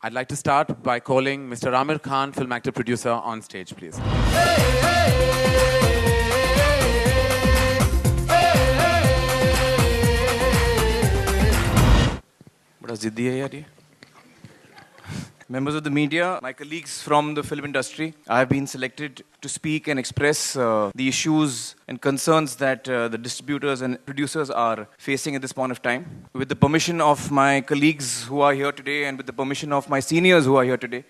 I'd like to start by calling Mr. Amir Khan, film actor producer, on stage, please. बड़ा जिद्दी है यार ये. Members of the media, my colleagues from the film industry, I have been selected to speak and express the issues and concerns that the distributors and producers are facing at this point of time. With the permission of my colleagues who are here today and with the permission of my seniors who are here today,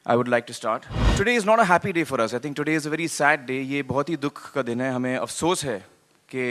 I would like to start. Today is not a happy day for us. I think today is a very sad day. ये बहुत ही दुख का दिन है. हमें अफसोस है कि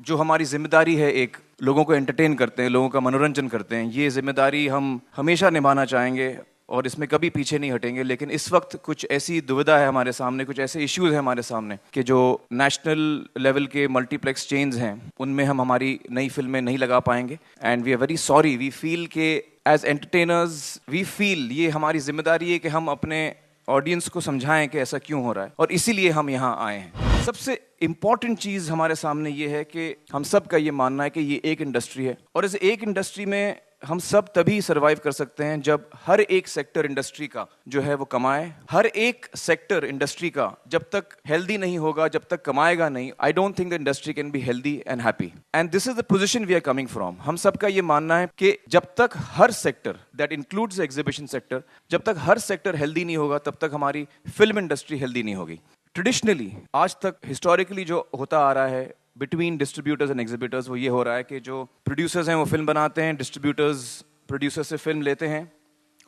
जो हमारी जिम्मेदारी है एक लोगों को एंटरटेन करते हैं, लोगों का मनोरंजन करते हैं, ये जिम्मेदारी हम हमेशा निभाना चाहेंगे और इसमें कभी पीछे नहीं हटेंगे. लेकिन इस वक्त कुछ ऐसी दुविधा है हमारे सामने, कुछ ऐसे इश्यूज हैं हमारे सामने कि जो नेशनल लेवल के मल्टीप्लेक्स चेन्स हैं उनमें हम हमारी नई फिल्में नहीं लगा पाएंगे. And we are very sorry. We feel के एज एंटरटेनर्स वी फील ये हमारी जिम्मेदारी है कि हम अपने ऑडियंस को समझाएं कि ऐसा क्यों हो रहा है और इसीलिए हम यहाँ आए हैं. सबसे इम्पॉर्टेंट चीज़ हमारे सामने ये है कि हम सब का ये मानना है कि ये एक इंडस्ट्री है और इस एक इंडस्ट्री में हम सब तभी सर्वाइव कर सकते हैं जब हर एक सेक्टर इंडस्ट्री का जो है वो कमाए. हर एक सेक्टर इंडस्ट्री का जब तक हेल्दी नहीं होगा, जब तक कमाएगा नहीं, I don't think the industry can be healthy and happy. And this is the position we are coming from. हम सब का ये मानना है कि जब तक हर sector, that includes exhibition sector, जब तक हर सेक्टर हेल्दी नहीं होगा तब तक हमारी फिल्म इंडस्ट्री हेल्दी नहीं होगी. ट्रेडिशनली आज तक हिस्टोरिकली जो होता आ रहा है बिटवीन डिस्ट्रीब्यूटर्स एंड एग्जीबिटर्स वो ये हो रहा है कि जो प्रोड्यूसर्स हैं वो फिल्म बनाते हैं, डिस्ट्रीब्यूटर्स प्रोड्यूसर से फिल्म लेते हैं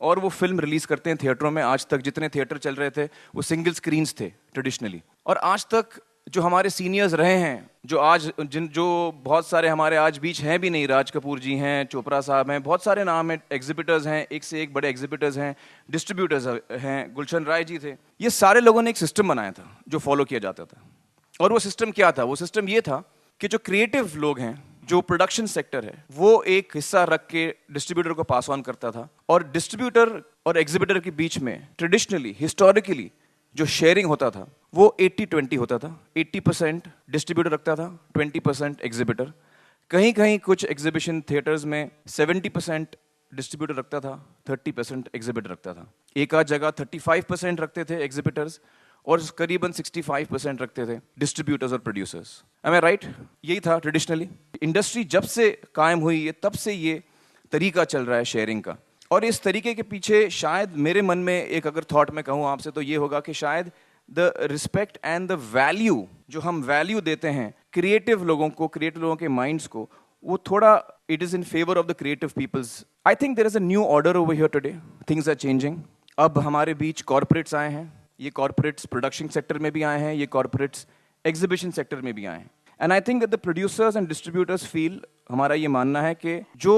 और वो फिल्म रिलीज करते हैं थिएटरों में. आज तक जितने थिएटर चल रहे थे वो सिंगल स्क्रीन्स थे ट्रेडिशनली. और आज तक जो हमारे सीनियर्स रहे हैं, जो बहुत सारे हमारे आज बीच हैं भी नहीं, राज कपूर जी हैं, चोपड़ा साहब हैं, बहुत सारे नाम हैं, एग्जीबिटर्स हैं, एक से एक बड़े एग्जीबिटर्स हैं, डिस्ट्रीब्यूटर्स हैं, गुलशन राय जी थे. ये सारे लोगों ने एक सिस्टम बनाया था जो फॉलो किया जाता था. और वो सिस्टम क्या था? वो सिस्टम ये था कि जो क्रिएटिव लोग हैं, जो प्रोडक्शन सेक्टर है, वो एक हिस्सा रख के डिस्ट्रीब्यूटर को पास ऑन करता था और डिस्ट्रीब्यूटर और एग्जीबिटर के बीच में ट्रेडिशनली हिस्टोरिकली जो शेयरिंग होता था वो 80-20 होता था. 80% डिस्ट्रीब्यूटर रखता था, 20% एग्जीबिटर. कहीं कहीं कुछ एग्जीबिशन थिएटर्स में 70% डिस्ट्रीब्यूटर रखता था, 30% एग्जीबिटर रखता था. एक आध जगह 35% रखते थे एग्जीबिटर्स और करीबन 65% रखते थे डिस्ट्रीब्यूटर्स और प्रोड्यूसर्स. एम आई राइट? यही था ट्रेडिशनली. इंडस्ट्री जब से कायम हुई है तब से ये तरीका चल रहा है शेयरिंग का. और इस तरीके के पीछे शायद मेरे मन में एक अगर थॉट मैं कहूँ आपसे तो ये होगा कि शायद the respect and the value, जो हम वैल्यू देते हैं क्रिएटिव लोगों को, क्रिएटिव लोगों के माइंड्स को, वो थोड़ा it is in favour of the creative peoples. I think there is a new order over here today. Things are changing. अब हमारे बीच कॉर्पोरेट्स आए हैं. ये कॉर्पोरेट्स प्रोडक्शन सेक्टर में भी आए हैं, ये कॉर्पोरेट्स एग्जीबिशन सेक्टर में भी आए हैं. And I think that the producers and distributors feel, हमारा ये मानना है कि जो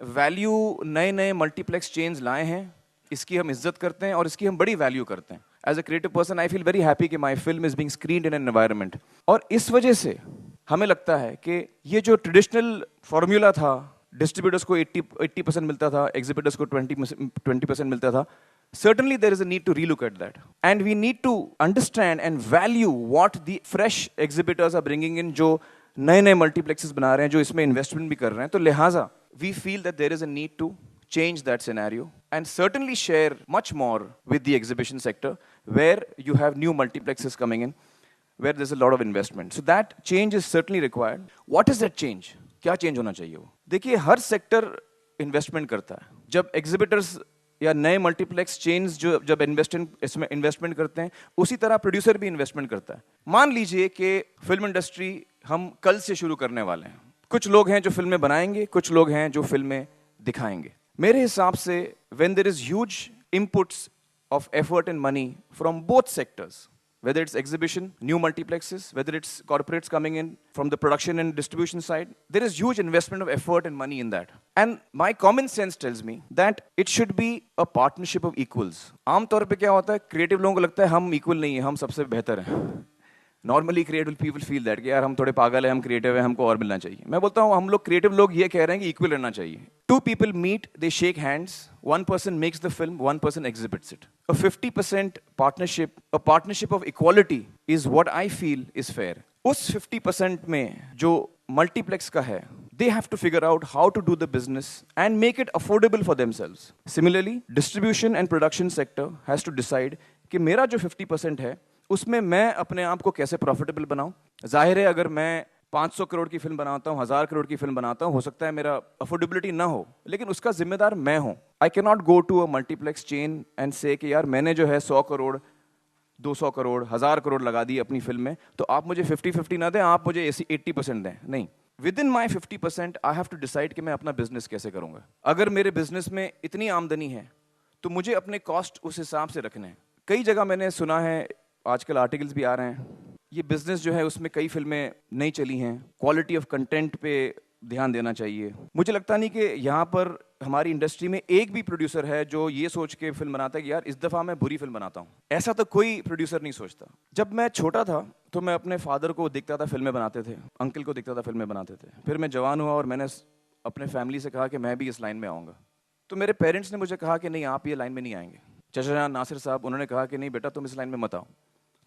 वैल्यू नए नए मल्टीप्लेक्स चेन्स लाए हैं इसकी हम इज्जत करते हैं और इसकी हम बड़ी वैल्यू करते हैं. As a creative person I feel very happy कि my film is being screened in an environment. और इस वजह से हमें लगता है कि ये जो ट्रेडिशनल फॉर्मूला था, डिस्ट्रीब्यूटर्स को 80% मिलता था, एग्जीबिटर्स को 20% मिलता था, certainly there is a need to relook at that, and we need to understand and value what the fresh exhibitors are bringing in, जो नए नए मल्टीप्लेक्सेस बना रहे हैं, जो इसमें इन्वेस्टमेंट भी कर रहे हैं. तो लिहाजा we feel that there is a need to change that scenario and certainly share much more with the exhibition sector where you have new multiplexes coming in, where there's a lot of investment. So that change is certainly required. What is that change? क्या change होना चाहिए वो? देखिए, हर sector investment करता है. जब exhibitors या नए मल्टीप्लेक्स चेन्स जो जब इसमें इन्वेस्टमेंट करते हैं, उसी तरह प्रोड्यूसर भी इन्वेस्टमेंट करता है. मान लीजिए कि फिल्म इंडस्ट्री हम कल से शुरू करने वाले हैं. कुछ लोग हैं जो फिल्में बनाएंगे, कुछ लोग हैं जो फिल्में दिखाएंगे. मेरे हिसाब से when there is huge inputs of effort and money from both sectors, whether it's exhibition, new multiplexes, whether it's corporates coming in from the production and distribution side, there is huge investment of effort and money in that. And my common sense tells me that it should be a partnership of equals. आम तौर पे क्या होता है, creative लोगों को लगता है हम इक्वल नहीं है, हम सबसे बेहतर हैं. Normally creative people feel that कि यार हम थोड़े पागल हैं, हम क्रिएटिव हैं, हमको और मिलना चाहिए. मैं बोलता हूँ हम लोग क्रिएटिव लोग ये कह रहे हैं कि इक्वल रहना चाहिए. Two people meet, they shake hands, one person makes the film, one person exhibits it. A 50% partnership, a partnership of equality is what I feel is fair. उस 50% में जो मल्टीप्लेक्स का है, They have to figure out how to do the business and make it affordable for themselves. Similarly, distribution and production sector has to decide कि मेरा जो 50% है उसमें मैं अपने आप को कैसे प्रॉफिटेबल बनाऊं. जाहिर है अगर मैं 500 करोड़ की फिल्म बनाता हूं, 1000 करोड़ की फिल्म बनाता हूं, हो सकता है मेरा अफोर्डेबिलिटी ना हो, लेकिन उसका जिम्मेदार मैं हूं. I can not go to a multiplex chain and say कि यार मैंने जो है 100 करोड़ 200 करोड़ 1000 करोड़ लगा दी अपनी फिल्म में, तो आप मुझे 50-50 ना दें, आप मुझे 80% दें. नहीं, within my 50% I have to decide कि मैं अपना बिजनेस कैसे करूंगा. अगर मेरे बिजनेस में इतनी आमदनी है तो मुझे अपने कॉस्ट उस हिसाब से रखने हैं. कई जगह मैंने सुना है, आजकल आर्टिकल्स भी आ रहे हैं, ये बिजनेस जो है उसमें कई फिल्में नहीं चली हैं, क्वालिटी ऑफ कंटेंट पे ध्यान देना चाहिए. मुझे लगता नहीं कि यहाँ पर हमारी इंडस्ट्री में एक भी प्रोड्यूसर है जो ये सोच के फिल्म बनाता है कि यार इस दफ़ा मैं बुरी फिल्म बनाता हूँ. ऐसा तो कोई प्रोड्यूसर नहीं सोचता. जब मैं छोटा था तो मैं अपने फादर को देखता था फिल्में बनाते थे, अंकल को देखता था फिल्में बनाते थे. फिर मैं जवान हुआ और मैंने अपने फैमिली से कहा कि मैं भी इस लाइन में आऊँगा. तो मेरे पेरेंट्स ने मुझे कहा कि नहीं, आप ये लाइन में नहीं आएंगे. चाचा नासिर साहब, उन्होंने कहा कि नहीं बेटा तुम इस लाइन में मत आओ.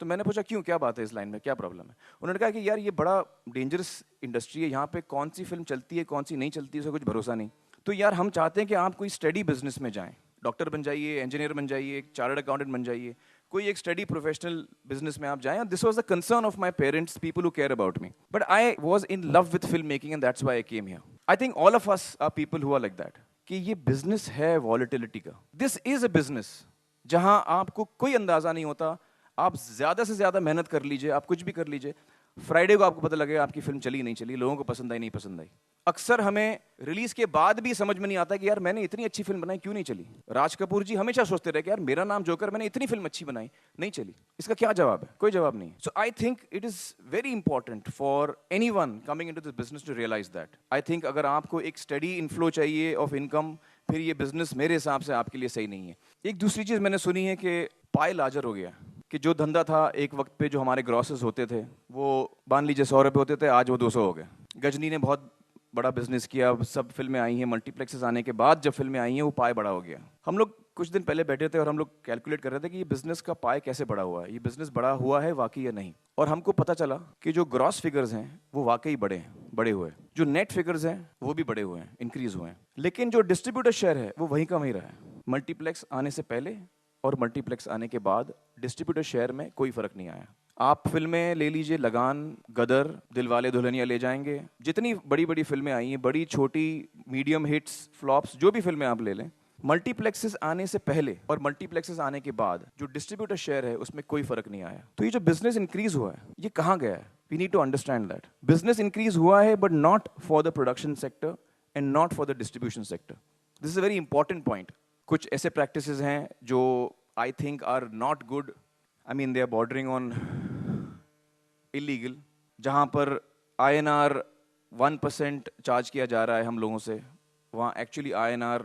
तो मैंने पूछा क्यों, क्या बात है इस लाइन में, क्या प्रॉब्लम है. उन्होंने कहा कि यार ये बड़ा डेंजरस इंडस्ट्री है, यहाँ पे कौन सी फिल्म चलती है कौन सी नहीं चलती है उसका कुछ भरोसा नहीं. तो यार हम चाहते हैं कि आप कोई स्टडी बिजनेस में जाएं, डॉक्टर बन जाइए, इंजीनियर बन जाइए, चार्टर्ड अकाउंटेंट बन जाइए, कोई एक स्टडी प्रोफेशनल बिजनेस में आप जाएं. This was the concern of my parents, people who care about me. But I was in love with film making and that's why I came here. I think all of us are people who are like that कि ये business है volatility का. This is a business जहां आपको कोई अंदाजा नहीं होता. आप ज्यादा से ज्यादा मेहनत कर लीजिए, आप कुछ भी कर लीजिए, फ्राइडे को आपको पता लगेगा आपकी फिल्म चली नहीं चली, लोगों को पसंद आई नहीं पसंद आई. अक्सर हमें रिलीज के बाद भी समझ में नहीं आता कि यार मैंने इतनी अच्छी फिल्म बनाई क्यों नहीं चली. राज कपूर जी हमेशा सोचते रहे कि यार मेरा नाम जोकर, मैंने इतनी फिल्म अच्छी बनाई नहीं चली. इसका क्या जवाब है? कोई जवाब नहीं. So I think it is very important for anyone coming into this business to realise that. I think अगर आपको एक स्टडी इनफ्लो चाहिए ऑफ इनकम, फिर ये बिजनेस मेरे हिसाब से आपके लिए सही नहीं है. एक दूसरी चीज मैंने सुनी है कि पाई लार्जर हो गया, कि जो धंधा था एक वक्त पे जो हमारे ग्रॉसेस होते थे वो मान लीजिए 100 रुपये होते थे, आज वो 200 हो गए. गजनी ने बहुत बड़ा बिजनेस किया, सब फिल्में आई हैं, मल्टीप्लेक्सेस आने के बाद जब फिल्में आई हैं वो पाई बड़ा हो गया. हम लोग कुछ दिन पहले बैठे थे और हम लोग कैलकुलेट कर रहे थे कि ये बिजनेस का पाई कैसे बड़ा हुआ है, ये बिजनेस बड़ा हुआ है वाकई या नहीं. और हमको पता चला कि जो ग्रॉस फिगर्स हैं वो वाकई बड़े हुए, जो नेट फिगर्स हैं वो भी बड़े हुए हैं, इंक्रीज हुए हैं. लेकिन जो डिस्ट्रीब्यूटर शेयर है वो वहीं का वहीं रहा है. मल्टीप्लेक्स आने से पहले और मल्टीप्लेक्स आने के बाद डिस्ट्रीब्यूटर शेयर में कोई फर्क नहीं आया. आप फिल्में ले लीजिए, लगान, गदर, दिलवाले दुल्हनिया ले जाएंगे, जितनी बड़ी बड़ी फिल्में आई हैं, बड़ी छोटी मीडियम हिट्स फ्लॉप्स, जो भी फिल्में आप ले लें, मल्टीप्लेक्सेस आने से पहले और मल्टीप्लेक्सेस आने के बाद जो डिस्ट्रीब्यूटर शेयर है उसमें कोई फर्क नहीं आया. तो ये जो बिजनेस इंक्रीज हुआ है ये कहाँ गया है? We need to understand that. Business increase हुआ है but not for the production sector and not for the distribution sector. This is a very important point. कुछ ऐसे प्रैक्टिसेस हैं जो I think are not good. I mean they are bordering on illegal. जहाँ पर INR 1% charge किया जा रहा है हम लोगों से, वहाँ एक्चुअली INR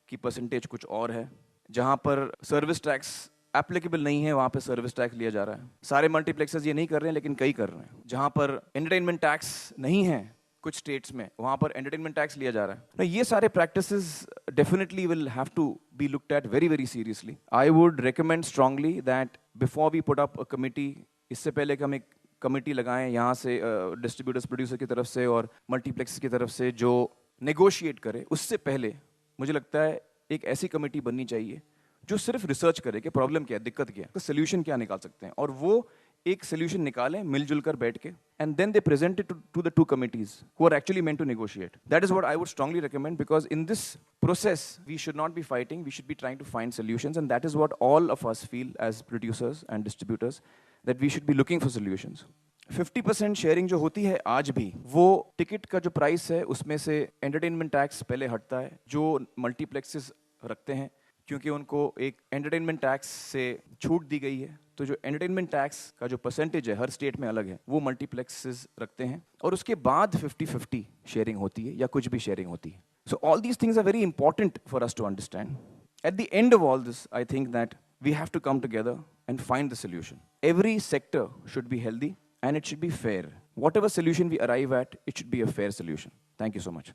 की परसेंटेज कुछ और है. जहाँ पर सर्विस टैक्स एप्लीकेबल नहीं है वहाँ पे सर्विस टैक्स लिया जा रहा है. सारे मल्टीप्लेक्सेस ये नहीं कर रहे हैं लेकिन कई कर रहे हैं. जहाँ पर एंटरटेनमेंट टैक्स नहीं है कुछ स्टेट्स में, वहाँ पर एंटरटेनमेंट टैक्स लिया जा रहा है. ये सारे practices definitely will have to be looked at very very seriously. I would recommend strongly that before we put up a committee, इससे पहले कि हम एक कमिटी लगाएं यहाँ से डिस्ट्रीब्यूटर्स प्रोड्यूसर की तरफ से और मल्टीप्लेक्स की तरफ से जो नेगोशिएट करे, उससे पहले मुझे लगता है एक ऐसी कमिटी बननी चाहिए जो सिर्फ रिसर्च करे कि प्रॉब्लम क्या है, दिक्कत क्या है, तो सोल्यूशन क्या निकाल सकते हैं, और वो एक सोल्यूशन निकालें मिलजुल कर बैठ के, and then they present it to the two committees who are actually meant to negotiate. That is what I would strongly recommend, because in this process we should not be fighting, we should be trying to find solutions, and that is what all of us feel as producers and distributors, that we should be looking for solutions. 50% sharing जो होती है आज भी, वो ticket का जो price है उसमें से एंटरटेनमेंट टैक्स पहले हटता है जो मल्टीप्लेक्सेस रखते हैं, क्योंकि उनको एक एंटरटेनमेंट टैक्स से छूट दी गई है. तो जो एंटरटेनमेंट टैक्स का जो परसेंटेज है हर स्टेट में अलग है, वो मल्टीप्लेक्सेस रखते हैं, और उसके बाद 50-50 शेयरिंग होती है या कुछ भी शेयरिंग होती है. So all these things are very important for us to understand. At the end of all this I think that we have to come together and find the solution. Every sector should be healthy and it should be fair. Whatever solution we arrive at, it should be a fair solution. Thank you so much.